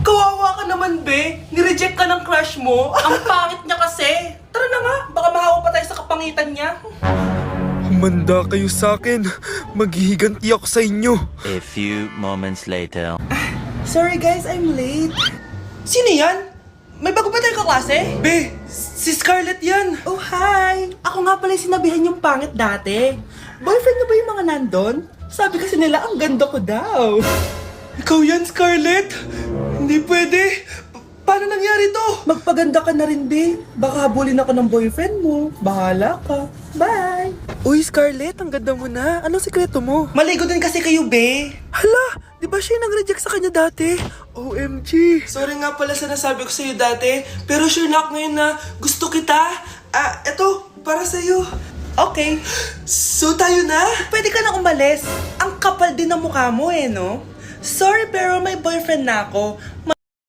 Kawawa ka naman, be. Nireject ka ng crush mo. Ang pangit niya kasi. Tara na nga, baka mahawa pa tayo sa kapangitan niya. Humanda kayo sa akin. Maghihiganti ako sa inyo. A few moments later. Sorry guys, I'm late. Sino yan? May bago ba tayong kaklase? Be, si Scarlett yan. Oh, hi. Ako nga pala yung sinabihan yung pangit dati. Boyfriend niyo ba yung mga nandun? Sabi kasi nila, ang ganda ko daw. Ikaw yan, Scarlett? Hindi pwede. Paano nangyari to? Magpaganda ka na rin, be. Baka habulin ako ng boyfriend mo. Bahala ka. Bye. Uy, Scarlett, ang ganda mo na. Anong sikreto mo? Maligo din kasi kayo, be. Hala, di ba siya yung nag-reject sa kanya dati? OMG. Sorry nga pala sa nasabi ko sa'yo dati, pero sure na ako ngayon na gusto kita. Eto, para sa'yo. Okay. So tayo na? Pwede ka na umalis. Ang kapal din ng mukha mo no? Sorry pero may boyfriend na ako.